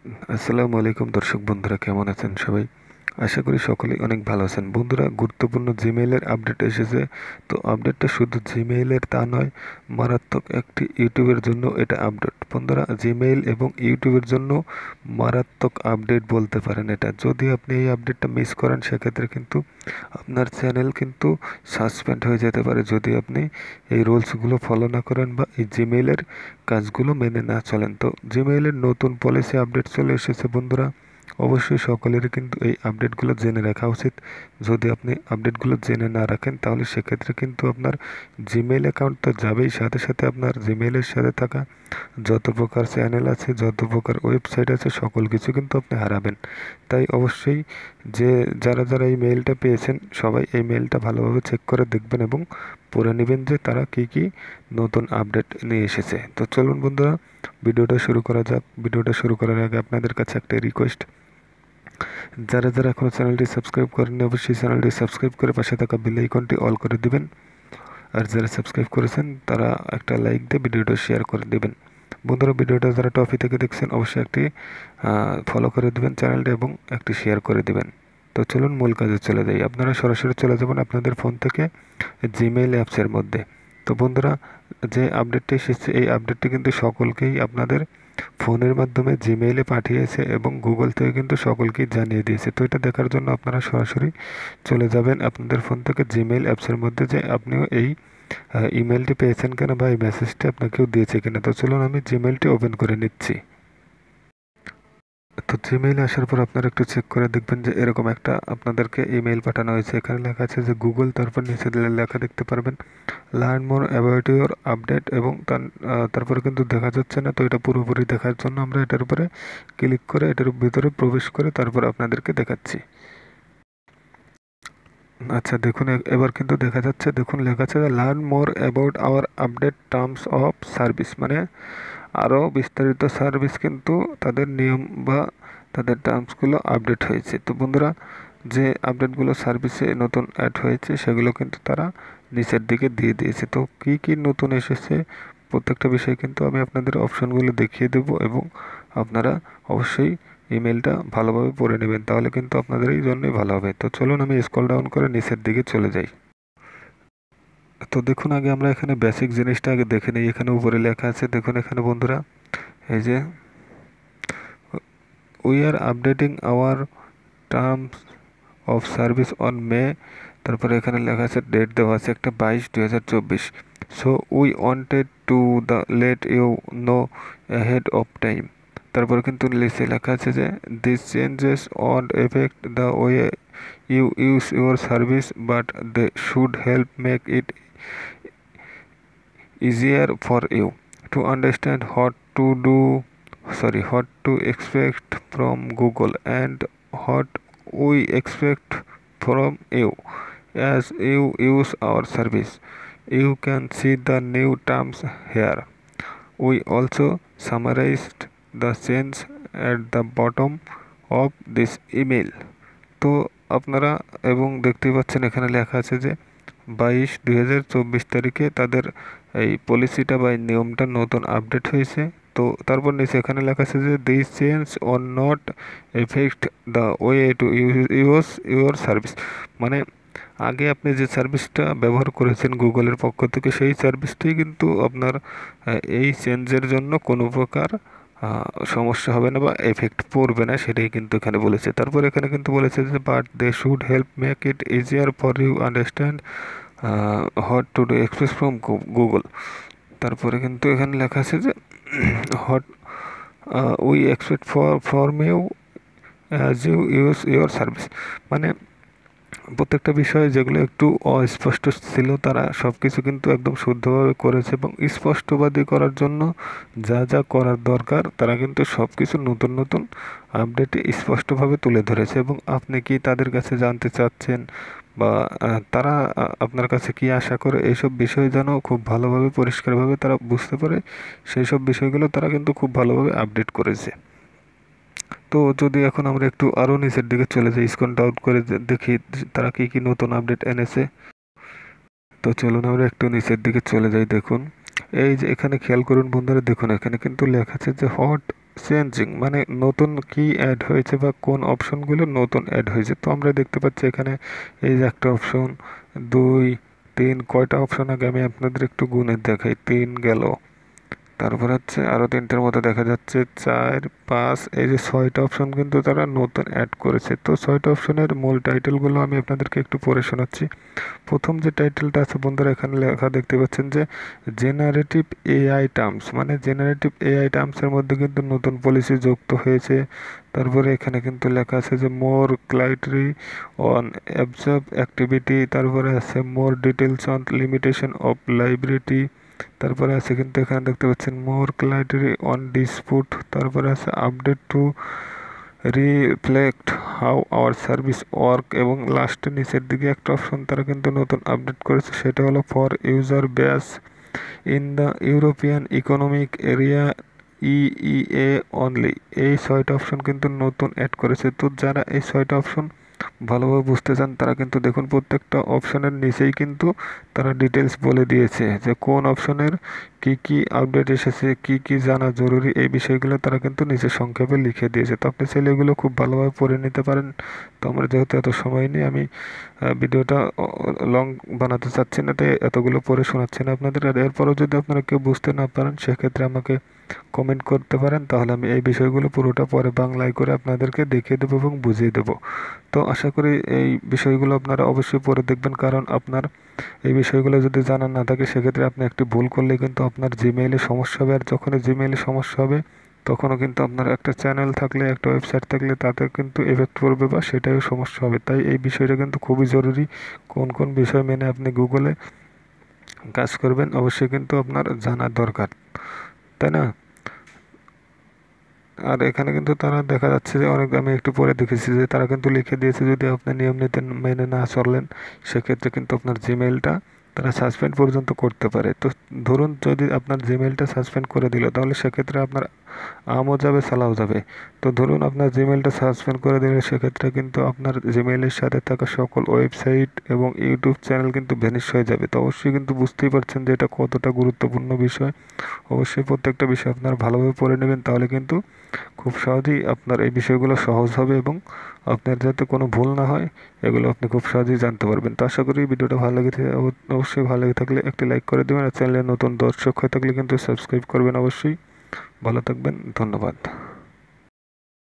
আসসালামু আলাইকুম দর্শক বন্ধুরা, কেমন আছেন সবাই? আশা করি সকলেই অনেক ভালো আছেন। বন্ধুরা, গুরুত্বপূর্ণ জিমেইলের আপডেট এসেছে। তো আপডেটটা শুধু জিমেইলের তা নয়, মারাত্মক একটি ইউটিউবের জন্য এটা আপডেট। বন্ধুরা, জিমেইল এবং ইউটিউবের জন্য মারাত্মক আপডেট বলতে পারেন এটা। যদি আপনি এই আপডেটটা মিস করেন, সেক্ষেত্রে কিন্তু আপনার চ্যানেল কিন্তু সাসপেন্ড হয়ে যেতে পারে, যদি আপনি এই রুলসগুলো ফলো না করেন বা এই জিমেইলের কাজগুলো মেনে না চলেন। তো জিমেইলের নতুন পলিসি আপডেট চলে এসেছে বন্ধুরা। অবশ্যই সকলেরই কিন্তু এই আপডেটগুলো জেনে রাখা উচিত। যদি আপনি আপডেটগুলো জেনে না রাখেন, তাহলে সেক্ষেত্রে কিন্তু আপনার জিমেইল অ্যাকাউন্ট তো যাবেই, সাথে সাথে আপনার জিমেইলের সাথে থাকা যত প্রকার চ্যানেল আছে, যত প্রকার ওয়েবসাইট আছে, সকল কিছু কিন্তু আপনি হারাবেন। তাই অবশ্যই যে যারা যারা এই মেইলটা পেয়েছেন, সবাই এই মেইলটা ভালোভাবে চেক করে দেখবেন এবং পড়ে নেবেন যে তারা কি কি নতুন আপডেট নিয়ে এসেছে। তো চলুন বন্ধুরা, ভিডিওটা শুরু করা যাক। ভিডিওটা শুরু করার আগে আপনাদের কাছে একটা রিকোয়েস্ট, যারা যারা এখনও চ্যানেলটি সাবস্ক্রাইব করেননি, অবশ্যই চ্যানেলটি সাবস্ক্রাইব করে পাশে থাকা বেল আইকনটি অল করে দিবেন। আর যারা সাবস্ক্রাইব করেছেন, তারা একটা লাইক দিয়ে ভিডিওটা শেয়ার করে দিবেন। বন্ধুরা, ভিডিওটা যারা টপি থেকে দেখছেন, অবশ্যই একটি ফলো করে দিবেন চ্যানেলটা এবং একটি শেয়ার করে দিবেন। তো চলুন মূল কাজে চলে যাই। আপনারা সরাসরি চলে যাবেন আপনাদের ফোন থেকে জিমেইল অ্যাপসের মধ্যে। তো বন্ধুরা, যে আপডেটটি এসেছে, এই আপডেটটি কিন্তু সকলকেই আপনাদের ফোনের মাধ্যমে জিমেইলে পাঠিয়েছে এবং গুগল থেকে কিন্তু সকলকেই জানিয়ে দিয়েছে। তো এটা দেখার জন্য আপনারা সরাসরি চলে যাবেন আপনাদের ফোন থেকে জিমেইল অ্যাপসের মধ্যে, যে আপনিও এই ইমেলটি পেয়েছেন কিনা বা এই মেসেজটি আপনাকেও দিয়েছে কিনা। তো চলুন আমি জিমেইলটি ওপেন করে নিচ্ছি। তো জিমেইলে আসার পর আপনারা একটু চেক করে দেখবেন যে এরকম একটা আপনাদেরকে ইমেইল পাঠানো হয়েছে। এখানে লেখা আছে যে গুগল, তারপর নিচে লেখা দেখতে পারবেন learn more about your update, এবং তারপরে কিন্তু দেখা যাচ্ছে না। তো এটা পুরোপুরি দেখার জন্য আমরা এটার উপরে ক্লিক করে এটার ভিতরে প্রবেশ করে তারপর আপনাদেরকে দেখাচ্ছি। আচ্ছা দেখুন, এবার কিন্তু দেখা যাচ্ছে। দেখুন লেখা আছে learn more about our update terms of service, মানে আরও বিস্তারিত সার্ভিস কিন্তু তাদের নিয়ম বা তাদের টার্মসগুলো আপডেট হয়েছে। তো বন্ধুরা, যে আপডেটগুলো সার্ভিসে নতুন অ্যাড হয়েছে, সেগুলো কিন্তু তারা নিচের দিকে দিয়ে দিয়েছে। তো কি কি নতুন এসেছে, প্রত্যেকটা বিষয় কিন্তু আমি আপনাদের অপশনগুলো দেখিয়ে দেব, এবং আপনারা অবশ্যই ইমেলটা ভালোভাবে পড়ে নেবেন, তাহলে কিন্তু আপনাদের এই জন্যই ভালো হবে। তো চলুন আমি স্ক্রল ডাউন করে নিচের দিকে চলে যাই। তো দেখুন, আগে আমরা এখানে বেসিক জিনিসটা আগে দেখে নিই। এখানে উপরে লেখা আছে, দেখুন এখানে বন্ধুরা, এই যে we are updating our terms of service on May, তারপরে এখানে লেখা আছে ডেট দেওয়া আছে একটা 22/2024। So we wanted to let you know ahead of time. তারপরে কিন্তু লিস্টে লেখা আছে যে this changes on effect the way you use your service, but they should help make it easier for you to understand what to expect from Google and what we expect from you as you use our service. You can see the new terms here. We also summarized the change at the bottom of this email. তো আপনারা এবং দেখতেই পাচ্ছেন এখানে লেখা আছে যে 22/2024 তারিখে তাদের এই পলিসিটা বা এই নিয়মটা নতুন আপডেট হয়েছে। তো তারপর নিচে এখানে লেখা আছে যে this change or not effect the way to use your service, মানে আগে আপনি যে সার্ভিসটা ব্যবহার করেছেন গুগলের পক্ষ থেকে, সেই সার্ভিসটাই কিন্তু আপনার এই চেঞ্জের জন্য কোনো প্রকার সমস্যা হবে না বা এফেক্ট পড়বে না, সেটাই কিন্তু এখানে বলেছে। তারপর এখানে কিন্তু বলেছে যে but they should help make it easier for you understand what to do express from Google. তারপরে কিন্তু এখানে লেখা আছে যে what we expect from you as you use your service, মানে প্রত্যেকটা বিষয়ে যেগুলো একটু অস্পষ্ট ছিল, তারা সব কিছু কিন্তু একদম শুদ্ধভাবে করেছে, এবং স্পষ্টবাদী করার জন্য যা যা করার দরকার তারা কিন্তু সব কিছু নতুন নতুন আপডেটে স্পষ্টভাবে তুলে ধরেছে। এবং আপনি কি তাদের কাছে জানতে চাচ্ছেন বা তারা আপনার কাছে কি আশা করে, এইসব বিষয় যেন খুব ভালোভাবে পরিষ্কারভাবে তারা বুঝতে পারে, সেই সব বিষয়গুলো তারা কিন্তু খুব ভালোভাবে আপডেট করেছে। তো যদি এখন আমরা একটু আরও নিচের দিকে চলে যাই, স্ক্রল ডাউন করে দেখি তারা কি কি নতুন আপডেট এনেছে। তো চলুন আমরা একটু নিচের দিকে চলে যাই। দেখুন এই যে এখানে খেয়াল করুন বন্ধুরা, দেখুন এখানে কিন্তু লেখা আছে যে হোয়াট চেঞ্জিং মানে নতুন কি অ্যাড হয়েছে বা কোন অপশনগুলো নতুন অ্যাড হয়েছে। তো আমরা দেখতে পাচ্ছি এখানে এই যে একটা অপশন, 2, 3, কয়টা অপশন আগে আমি আপনাদের একটু গুণে দেখাই। 3 গেল, তারপর হচ্ছে আরও 3টের মতো দেখা যাচ্ছে, 4, 5, এই যে 6টা অপশন কিন্তু তারা নতুন অ্যাড করেছে। তো 6টা অপশনের মূল টাইটেলগুলো আমি আপনাদেরকে একটু পড়ে শোনাচ্ছি। প্রথম যে টাইটেলটা আছে বন্ধুরা, এখানে লেখা দেখতে পাচ্ছেন যে জেনারেটিভ এআই টার্মস, মানে জেনারেটিভ এআই টার্মসের মধ্যে কিন্তু নতুন পলিসি যুক্ত হয়েছে। তারপরে এখানে কিন্তু লেখা আছে যে more clarity on absorb activity, তারপরে আছে more details on limitation of লাইব্রেরিটি, তারপরে আছে কিন্তু এখানে দেখতে পাচ্ছেন মোর ক্লাইটরি অন ডিসপুট, তারপরে আছে update two reflect how hour service work, এবং লাস্টে নিচের দিকে একটা অপশন তারা কিন্তু নতুন আপডেট করেছে, সেটা হলো for user base in the European economic area EEA only. এই 6টা অপশন কিন্তু নতুন অ্যাড করেছে। তো যারা এই 6টা অপশন ভালোভাবে বুঝতে চান তারা কিন্তু দেখুন প্রত্যেকটা অপশনের নিচেই কিন্তু তারা ডিটেলস বলে দিয়েছে যে কোন অপশনের কি কি আপডেট এসেছে, কি কি জানা জরুরি, এই বিষয়গুলো তারা কিন্তু নিচে সংক্ষেপে লিখে দিয়েছে। তো আপনি চাইলে এগুলো খুব ভালোভাবে পড়ে নিতে পারেন। তো আমরা যেহেতু এত সময় নেই, আমি ভিডিওটা লং বানাতে চাচ্ছি না, তাই এতগুলো পড়ে শোনাচ্ছি না আপনাদের। আর এরপরও যদি আপনারা কেউ বুঝতে না পারেন সেক্ষেত্রে আমাকে কমেন্ট করতে পারেন, তাহলে আমি এই বিষয়গুলো পুরোটা পরে বাংলায় করে আপনাদেরকে দেখিয়ে দেবো এবং বুঝিয়ে দেবো। তো আশা করি এই বিষয়গুলো আপনারা অবশ্যই পড়ে দেখবেন, কারণ আপনার এই বিষয়গুলো যদি জানা না থাকে সেক্ষেত্রে আপনি একটি ভুল করলে কিন্তু আপনার জিমেইলে সমস্যা হবে। আর যখনই জিমেইলে সমস্যা হবে তখনও কিন্তু আপনার একটা চ্যানেল থাকলে, একটা ওয়েবসাইট থাকলে তাতে কিন্তু এফেক্ট পড়বে বা সেটাও সমস্যা হবে। তাই এই বিষয়টা কিন্তু খুবই জরুরি। কোন কোন বিষয় মেনে আপনি গুগলে কাজ করবেন অবশ্যই কিন্তু আপনার জানা দরকার, তাই না? আর এখানে কিন্তু তারা দেখা যাচ্ছে যে অনেক, আমি একটু পরে দেখেছি যে তারা কিন্তু লিখে দিয়েছে যদি আপনি নিয়ম নীতি মেনে না চলেন সেক্ষেত্রে কিন্তু আপনার জিমেইলটা তারা সাসপেন্ড পর্যন্ত করতে পারে। তো ধরুন যদি আপনার জিমেইলটা সাসপেন্ড করে দিল তাহলে সেক্ষেত্রে আপনার আমও যাবে চালাও যাবে। তো ধরুন আপনার জিমেইলটা সাসপেন্ড করে দিলে সেক্ষেত্রে কিন্তু আপনার জিমেইলের সাথে থাকা সকল ওয়েবসাইট এবং ইউটিউব চ্যানেল কিন্তু ভ্যানিশ হয়ে যাবে। তো অবশ্যই কিন্তু বুঝতেই পারছেন যে এটা কতটা গুরুত্বপূর্ণ বিষয়। অবশ্যই প্রত্যেকটা বিষয় আপনারা ভালোভাবে পড়ে নেবেন, তাহলে কিন্তু খুব সহজেই আপনার এই বিষয়গুলো সহজ হবে এবং আপনার যাতে কোনো ভুল না হয় এগুলো আপনি খুব সহজেই জানতে পারবেন। তো আশা করি ভিডিওটা ভালো লেগে অবশ্যই ভালো লেগে থাকলে একটি লাইক করে দেবেন, আর চ্যানেলে নতুন দর্শক হয়ে থাকলে কিন্তু সাবস্ক্রাইব করবেন অবশ্যই। ভালো থাকবেন, ধন্যবাদ।